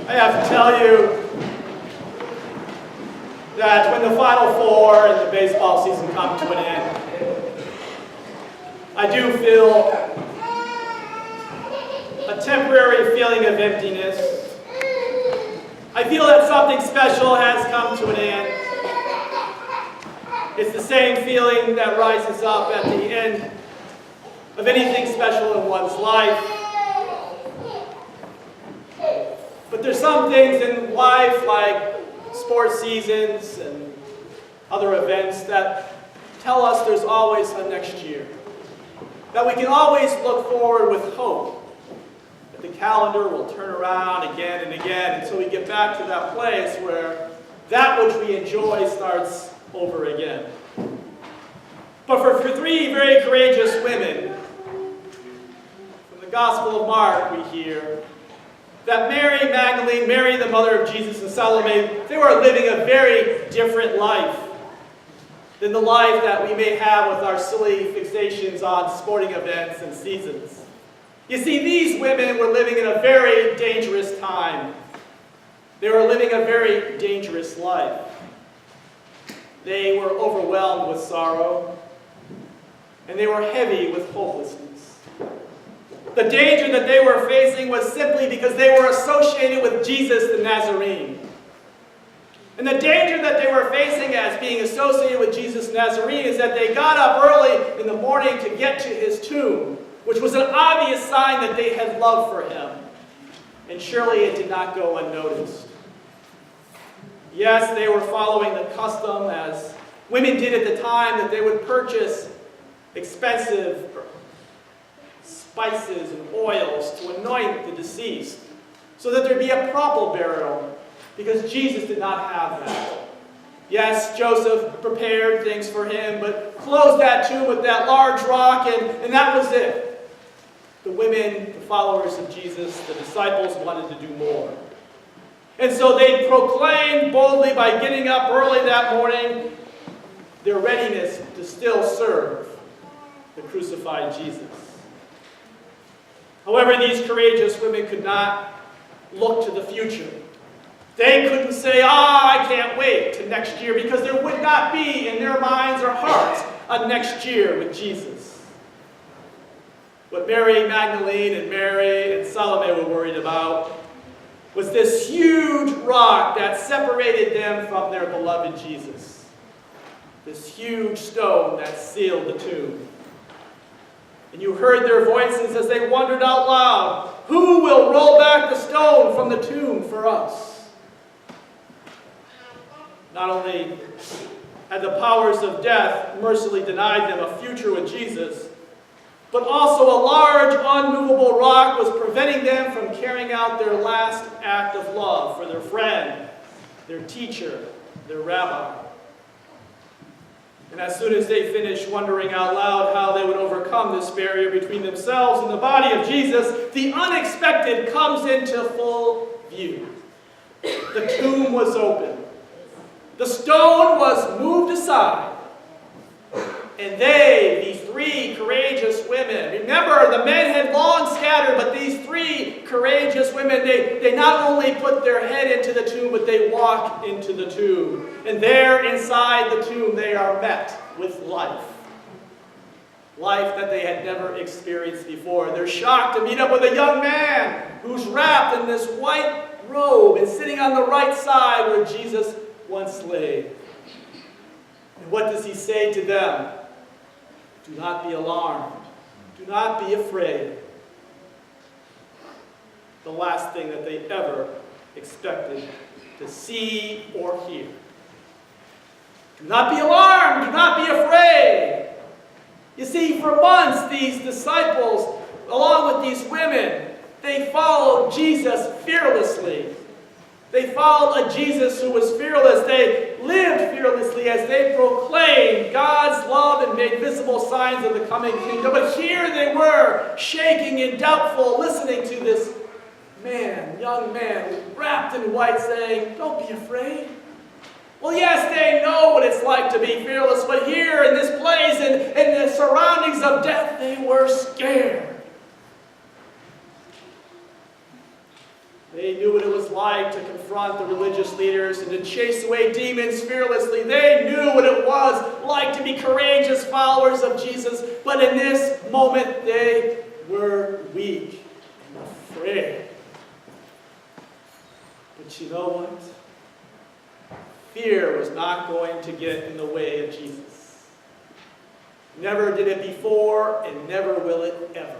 I have to tell you that when the Final Four and the baseball season come to an end, I do feel a temporary feeling of emptiness. I feel that something special has come to an end. It's the same feeling that rises up at the end of anything special in one's life. But there's some things in life, like sports seasons and other events, that tell us there's always a next year. That we can always look forward with hope. That the calendar will turn around again and again until we get back to that place where that which we enjoy starts over again. But for three very courageous women, from the Gospel of Mark we hear that Mary Magdalene, Mary the mother of Jesus, and Salome, they were living a very different life than the life that we may have with our silly fixations on sporting events and seasons. You see, these women were living in a very dangerous time. They were living a very dangerous life. They were overwhelmed with sorrow, and they were heavy with hopelessness. The danger that they were facing was simply because they were associated with Jesus the Nazarene. And the danger that they were facing as being associated with Jesus the Nazarene is that they got up early in the morning to get to his tomb, which was an obvious sign that they had love for him. And surely it did not go unnoticed. Yes, they were following the custom, as women did at the time, that they would purchase expensive spices and oils to anoint the deceased so that there'd be a proper burial, because Jesus did not have that. Yes, Joseph prepared things for him, but closed that tomb with that large rock, and that was it. The women, the followers of Jesus, the disciples wanted to do more. And so they proclaimed boldly, by getting up early that morning, their readiness to still serve the crucified Jesus. However, these courageous women could not look to the future. They couldn't say, I can't wait to next year, because there would not be in their minds or hearts a next year with Jesus. What Mary Magdalene and Mary and Salome were worried about was this huge rock that separated them from their beloved Jesus. This huge stone that sealed the tomb. And you heard their voices as they wondered out loud, who will roll back the stone from the tomb for us? Not only had the powers of death mercifully denied them a future with Jesus, but also a large, unmovable rock was preventing them from carrying out their last act of love for their friend, their teacher, their rabbi. And as soon as they finished wondering out loud how they would overcome this barrier between themselves and the body of Jesus, the unexpected comes into full view. The tomb was open. The stone was moved aside. And they, these three courageous women, remember, the men had long scattered, but these three courageous women, they not only put their head into the tomb, but they walk into the tomb. And there inside the tomb, they are met with life. Life that they had never experienced before. They're shocked to meet up with a young man who's wrapped in this white robe and sitting on the right side where Jesus once lay. And what does he say to them? Do not be alarmed. Do not be afraid. The last thing that they ever expected to see or hear. Do not be alarmed. Do not be afraid. You see, for months, these disciples, along with these women, they followed Jesus fearlessly. They followed a Jesus who was fearless. They lived fearlessly as they proclaimed God's love and made visible signs of the coming kingdom. But here they were, shaking and doubtful, listening to this man, young man, wrapped in white, saying, don't be afraid. Well, yes, they know what it's like to be fearless, but here in this place, in the surroundings of death, they were scared. They knew what it was like to confront the religious leaders and to chase away demons fearlessly. They knew what it was like to be courageous followers of Jesus. But in this moment, they were weak and afraid. But you know what? Fear was not going to get in the way of Jesus. Never did it before, and never will it ever.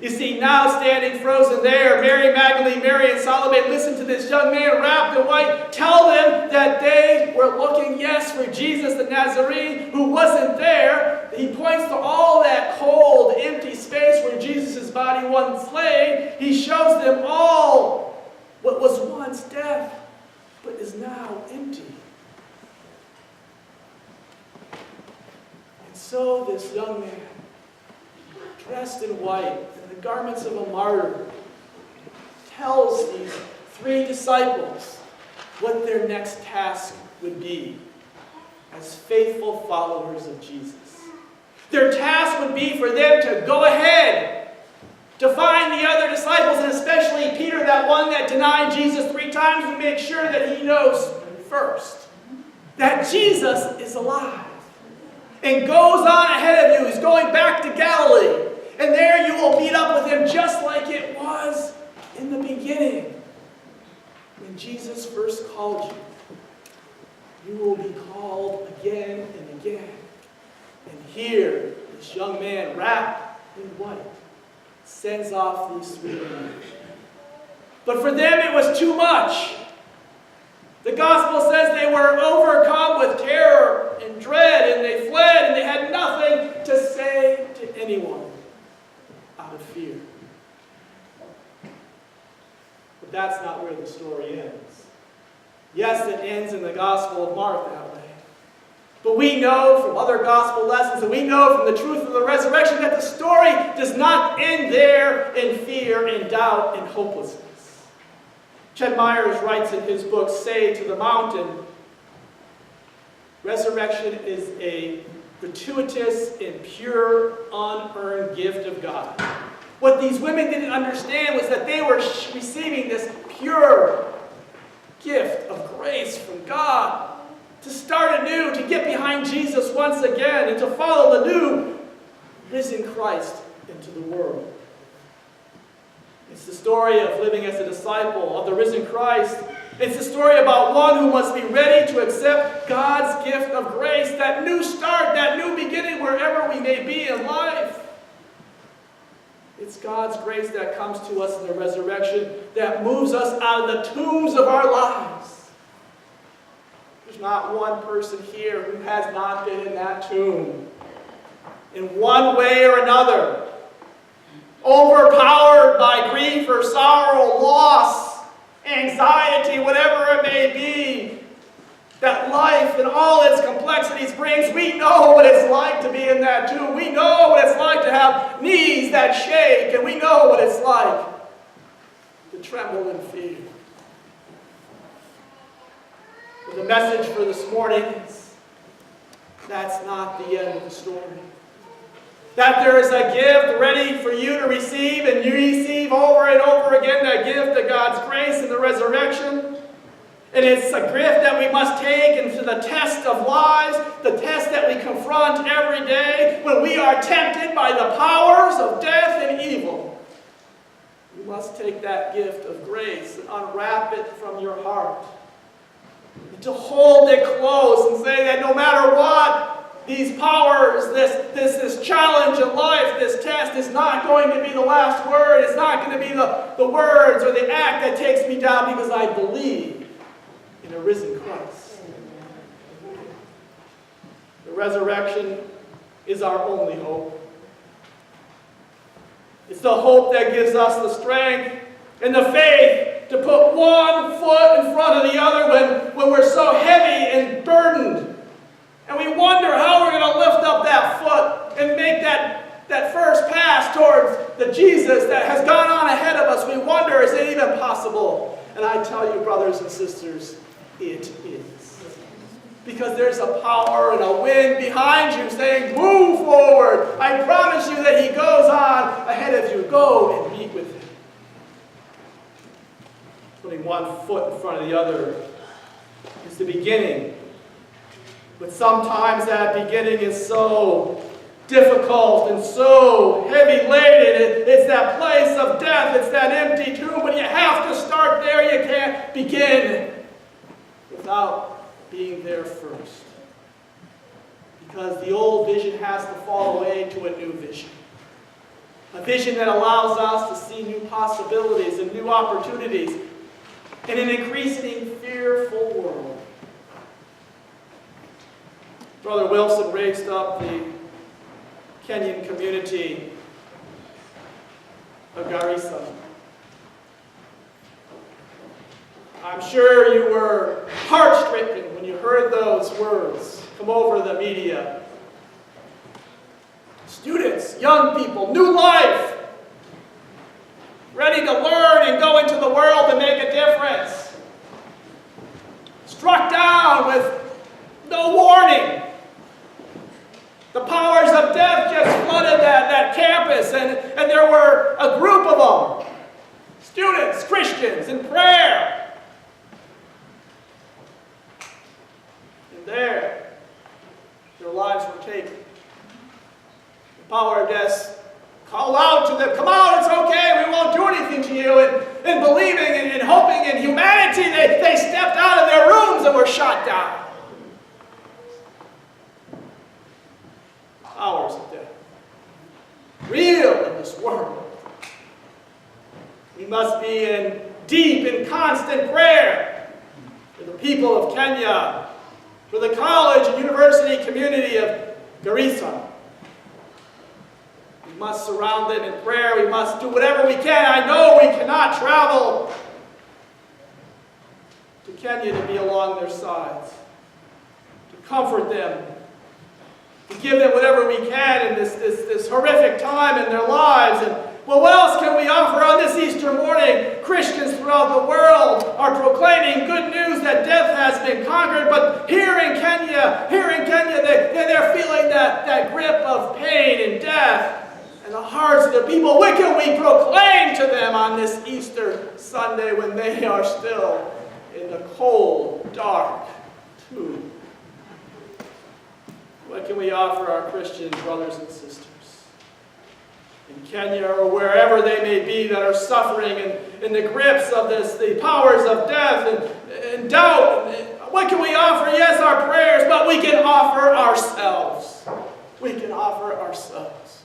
You see, now standing frozen there, Mary Magdalene, Mary, and Salome listen to this young man wrapped in white tell them that they were looking, yes, for Jesus the Nazarene, who wasn't there. He points to all that cold, empty space where Jesus' body once lay. He shows them all what was once death, but is now empty. And so this young man, dressed in white, in the garments of a martyr, tells these three disciples what their next task would be as faithful followers of Jesus. Their task would be for them to go ahead, to find the other disciples, and especially Peter, that one that denied Jesus 3 times, and make sure that he knows first that Jesus is alive and goes on ahead of you. He's going back to Galilee. And there you will meet up with him just like it was in the beginning. When Jesus first called you, you will be called again and again. And here, this young man, wrapped in white, sends off these 3 men. But for them it was too much. The gospel says they were overcome with terror and dread, and they fled, and they had nothing to say to anyone out of fear. But that's not where the story ends. Yes, it ends in the Gospel of Mark that way. But we know from other gospel lessons, and we know from the truth of the resurrection, that the story does not end there in fear and doubt and hopelessness. Chet Myers writes in his book, Say to the Mountain, resurrection is a gratuitous and pure, unearned gift of God. What these women didn't understand was that they were receiving this pure gift of grace from God to start anew, to get behind Jesus once again, and to follow the new risen Christ into the world. It's the story of living as a disciple of the risen Christ. It's the story about one who must be ready to accept God's gift of grace, that new start, that new beginning wherever we may be in life. It's God's grace that comes to us in the resurrection that moves us out of the tombs of our lives. There's not one person here who has not been in that tomb in one way or another, overpowered by grief or sorrow, loss, anxiety, whatever it may be, that life and all its complexities brings. We know what it's like to be in that tomb. We know what it's like to have knees that shake, and we know what it's like to tremble in fear. But the message for this morning is that's not the end of the story. That there is a gift ready for you to receive, and you receive over and over again that gift of God's grace and the resurrection. And it's a gift that we must take into the test of lives, the test that we confront every day when we are tempted by the powers of death and evil. You must take that gift of grace and unwrap it from your heart. And to hold it close and say that no matter what, these powers, this challenge in life, this test is not going to be the last word. It's not going to be the words or the act that takes me down, because I believe in a risen Christ. The resurrection is our only hope. It's the hope that gives us the strength and the faith to put one foot in front of the other when we're so heavy and burdened. And we wonder how we're going to lift up that foot and make that first pass towards the Jesus that has gone on ahead of us. We wonder, is it even possible? And I tell you, brothers and sisters, it is. Because there's a power and a wind behind you saying, move forward. I promise you that he goes on ahead of you. Go and meet with him. putting one foot in front of the other is the beginning. But sometimes that beginning is so difficult and so heavy-laden. It's that place of death. It's that empty tomb. But you have to start there. You can't begin without being there first. Because the old vision has to fall away to a new vision. A vision that allows us to see new possibilities and new opportunities in an increasingly fearful world. Brother Wilson raised up the Kenyan community of Garissa. I'm sure you were heart-stricken when you heard those words come over the media. Students, young people, new life, ready to learn and go into the world and make a difference. Struck down with no warning. The powers of death just flooded that campus, and there were a group of them, students, Christians, in prayer. And there, their lives were taken. The power of death called out to them, come out, it's okay, we won't do anything to you. And believing and hoping in humanity, they stepped out of their rooms and were shot down. Powers of death. Real in this world. We must be in deep and constant prayer for the people of Kenya, for the college and university community of Garissa. We must surround them in prayer. We must do whatever we can. I know we cannot travel to Kenya to be along their sides, to comfort them, to give them whatever we can in this horrific time in their lives. And well, what else can we offer on this Easter morning? Christians throughout the world are proclaiming good news that death has been conquered. But here in Kenya, they're feeling that grip of pain and death in the hearts of the people. What can we proclaim to them on this Easter Sunday when they are still in the cold, dark tomb? What can we offer our Christian brothers and sisters in Kenya or wherever they may be that are suffering in the grips of the powers of death and doubt? What can we offer? Yes, our prayers, but we can offer ourselves. We can offer ourselves.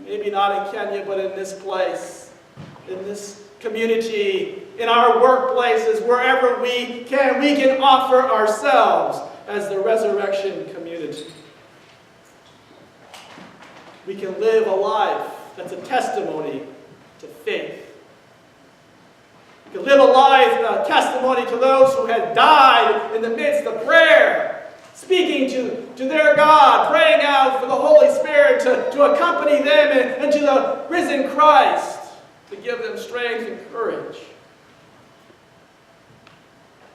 Maybe not in Kenya, but in this place, in this community, in our workplaces, wherever we can offer ourselves as the resurrection community. We can live a life that's a testimony to faith. We can live a life, a testimony to those who had died in the midst of prayer, speaking to their God, praying out for the Holy Spirit to accompany them and to the risen Christ, to give them strength and courage.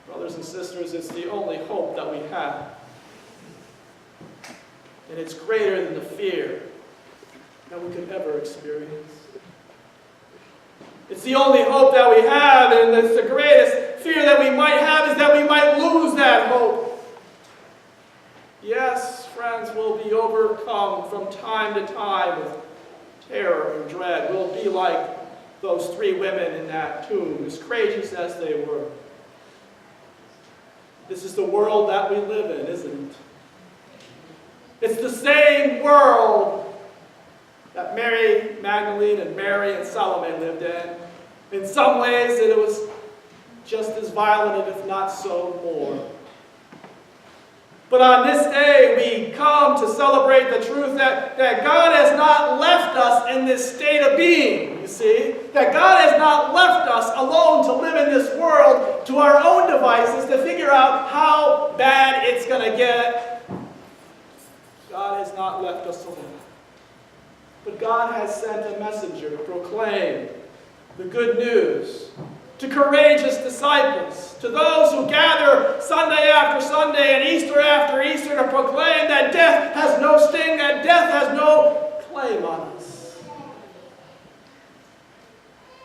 Brothers and sisters, it's the only hope that we have. And it's greater than the fear that we could ever experience. It's the only hope that we have, and it's the greatest fear that we might have is that we might lose that hope. Yes, friends, we'll be overcome from time to time with terror and dread. We'll be like those three women in that tomb, as courageous as they were. This is the world that we live in, isn't it? It's the same world that Mary Magdalene and Mary and Salome lived in. In some ways, it was just as violent, if not so more. But on this day, we come to celebrate the truth that God has not left us in this state of being, you see. That God has not left us alone to live in this world to our own devices to figure out how bad it's going to get. God has not left us alone. But God has sent a messenger to proclaim the good news to courageous disciples, to those who gather Sunday after Sunday and Easter after Easter to proclaim that death has no sting, that death has no claim on us.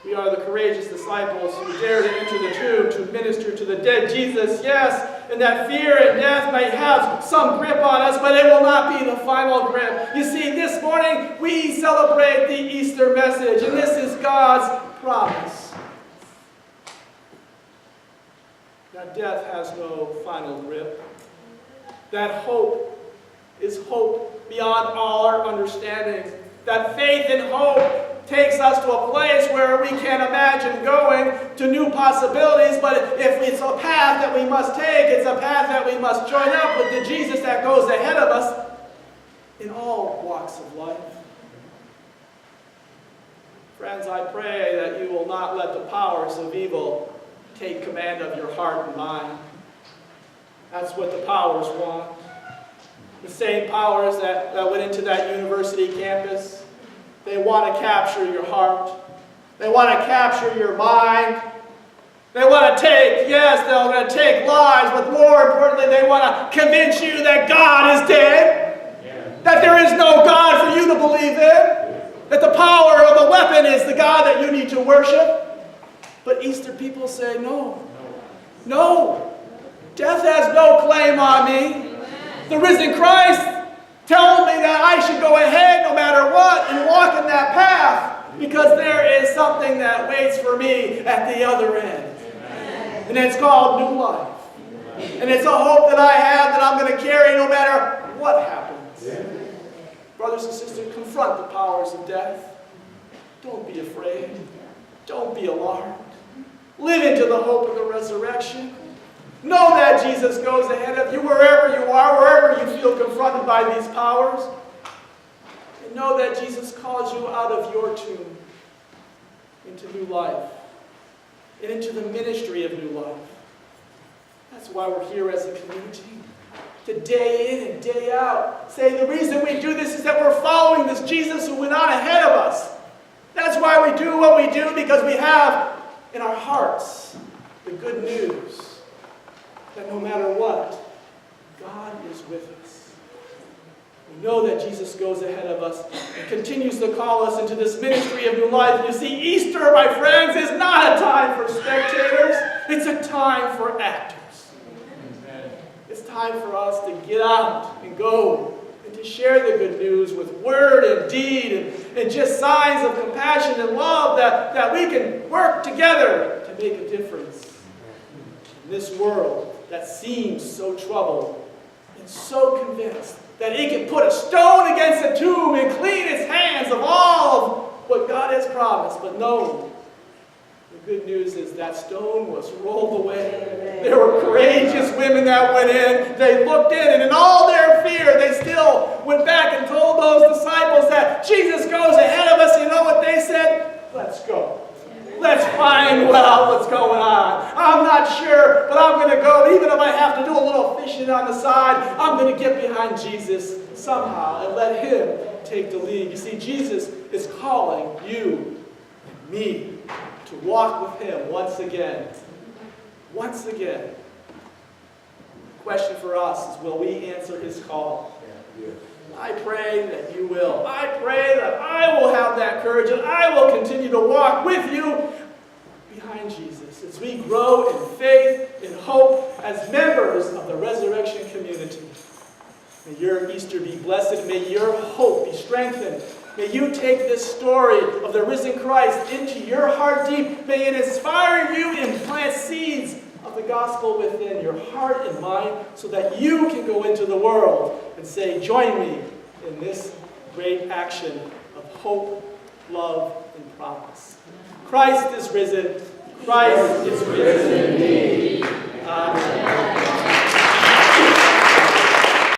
We are the courageous disciples who dare to enter the tomb to minister to the dead Jesus. Yes, and that fear and death may have some grip on us, but it will not be the final grip. You see, this morning we celebrate the Easter message, and this is God's promise. That death has no final grip. That hope is hope beyond all our understanding. That faith and hope takes us to a place where we can imagine going to new possibilities, but if it's a path that we must take, it's a path that we must join up with the Jesus that goes ahead of us in all walks of life. Friends, I pray that you will not let the powers of evil take command of your heart and mind. That's what the powers want. The same powers that went into that university campus. They want to capture your heart. They want to capture your mind. They want to take, yes, they're going to take lives, but more importantly, they want to convince you that God is dead. Yeah. That there is no God for you to believe in. That the power of the weapon is the God that you need to worship. But Easter people say, no. No. Death has no claim on me. The risen Christ tells me that I should go ahead no matter what and walk in that path because there is something that waits for me at the other end. Amen. And it's called new life. Amen. And it's a hope that I have that I'm going to carry no matter what happens. Amen. Brothers and sisters, confront the powers of death. Don't be afraid. Don't be alarmed. Live into the hope of the resurrection. Know that Jesus goes ahead of you wherever you are, wherever you feel confronted by these powers. And know that Jesus calls you out of your tomb into new life and into the ministry of new life. That's why we're here as a community. To day in and day out say the reason we do this is that we're following this Jesus who went on ahead of us. That's why we do what we do, because we have in our hearts the good news that no matter what, God is with us. We know that Jesus goes ahead of us and continues to call us into this ministry of new life. You see, Easter, my friends, is not a time for spectators. It's a time for actors. It's time for us to get out and go and to share the good news with word and deed and just signs of compassion and love that we can work together to make a difference in this world that seems so troubled and so convinced that it can put a stone against a tomb and clean its hands of all of what God has promised. But no, the good news is that stone was rolled away. There were courageous women that went in. They looked in, and in all their fear, they still went back and told those disciples that Jesus goes ahead of us. You know what they said? Let's go. Let's find out what's going on. I'm not sure, but I'm going to go. Even if I have to do a little fishing on the side, I'm going to get behind Jesus somehow and let him take the lead. You see, Jesus is calling you and me to walk with him once again. Once again. The question for us is, will we answer his call? I pray that you will. I pray that I will have that courage and I will continue to walk with you behind Jesus as we grow in faith and hope as members of the resurrection community. May your Easter be blessed. May your hope be strengthened. May you take this story of the risen Christ into your heart deep. May it inspire you and plant seeds of the gospel within your heart and mind so that you can go into the world and say, join me in this great action of hope, love, and promise. Christ is risen. Christ is risen indeed. Amen.